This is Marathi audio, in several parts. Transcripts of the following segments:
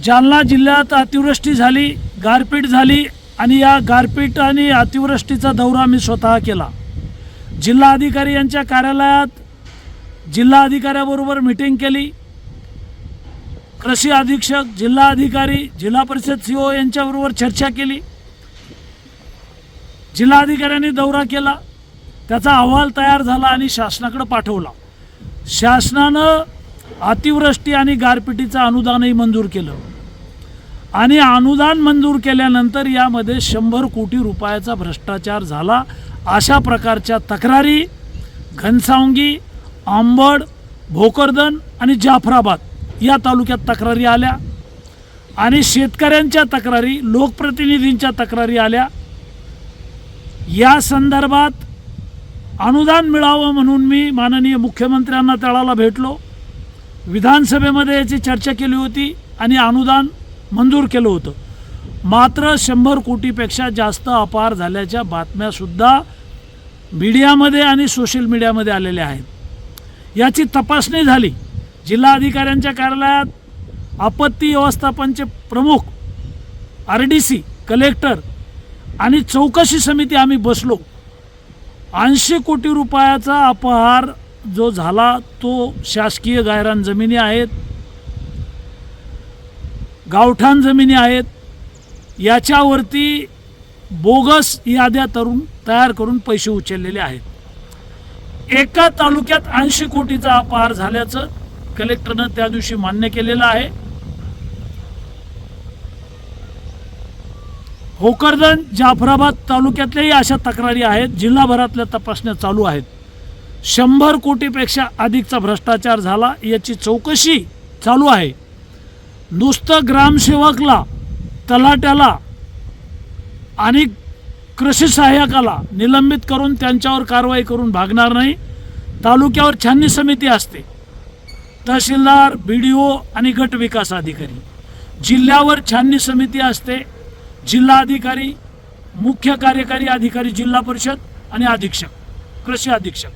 जालना जिल्ह्यात अतिवृष्टी झाली, गारपीट झाली आणि या गारपीट आणि अतिवृष्टीचा दौरा मी स्वतः केला। जिल्हाधिकारी यांच्या कार्यालयात जिल्हाधिकाऱ्याबरोबर मीटिंग केली। कृषी अधीक्षक, जिल्हाधिकारी, जिल्हा परिषद सीओ यांच्याबरोबर चर्चा केली। जिल्हाधिकाऱ्यांनी दौरा केला, त्याचा अहवाल तयार झाला आणि शासनाकडे पाठवला। शासनानं अतिवृष्टी आणि गारपिटीचं अनुदानही मंजूर केलं आणि अनुदान मंजूर केल्यानंतर यामध्ये 100 कोटी रुपयाचा भ्रष्टाचार झाला अशा प्रकारच्या तक्रारी घनसावंगी, अंबड, भोकरदन आणि जाफराबाद या तालुक्यात तक्रारी आल्या आणि शेतकऱ्यांच्या तक्रारी, लोकप्रतिनिधींच्या तक्रारी आल्या। या संदर्भात अनुदान मिळावं म्हणून मी माननीय मुख्यमंत्र्यांना तळाला भेटलो। विधानसभेमध्ये याची चर्चा केली होती आणि अनुदान मंजूर केलं होतं। मात्र 100 कोटीपेक्षा जास्त अपार झाल्याच्या बातम्यासुद्धा मीडियामध्ये आणि सोशल मीडियामध्ये आलेल्या आहेत। याची तपासणी झाली। जिल्हाधिकाऱ्यांच्या कार्यालयात आपत्ती व्यवस्थापनचे प्रमुख, RDC, कलेक्टर आणि चौकशी समिती आम्ही बसलो। 80 कोटी रुपयाचा अपहार जो झाला तो शासकीय गायरान जमिनी आहेत, गावठाण जमिनी आहेत, याच्यावरती बोगस याद्या तयार करून पैसे उचललेले आहेत। एका तालुक्यात 80 कोटीचा अपहार झाल्याचं कलेक्टरनं त्या दिवशी मान्य केलेलं आहे। भोकरदन, जाफराबाद तालुक्यातल्याही अशा तक्रारी आहेत। जिल्हाभरातल्या तपासण्या चालू आहेत। 100 कोटीपेक्षा अधिकचा भ्रष्टाचार झाला याची चौकशी चालू आहे। नुसतं ग्रामसेवकला, तलाट्याला आणि कृषी सहाय्यकाला निलंबित करून त्यांच्यावर कारवाई करून भागणार नाही। तालुक्यावर छाननी समिती असते, तहसीलदार, BDO आणि गट विकास अधिकारी। जिल्ह्यावर छाननी समिती असते, जिल्हाधिकारी, मुख्य कार्यकारी अधिकारी, जिल्हा परिषद आणि अधीक्षक, कृषी अधीक्षक,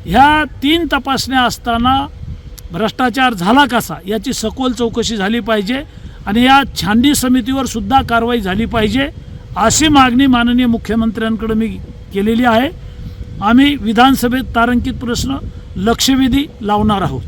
ह्या 3 तपासण्या असताना भ्रष्टाचार झाला कसा याची सखोल चौकशी झाली पाहिजे आणि या छाननी समितीवर सुद्धा कारवाई झाली पाहिजे अशी मागणी माननीय मुख्यमंत्र्यांकडे मी केलेली आहे। आम्ही विधानसभेत तारांकित प्रश्न, लक्षवेधी लावणार आहोत।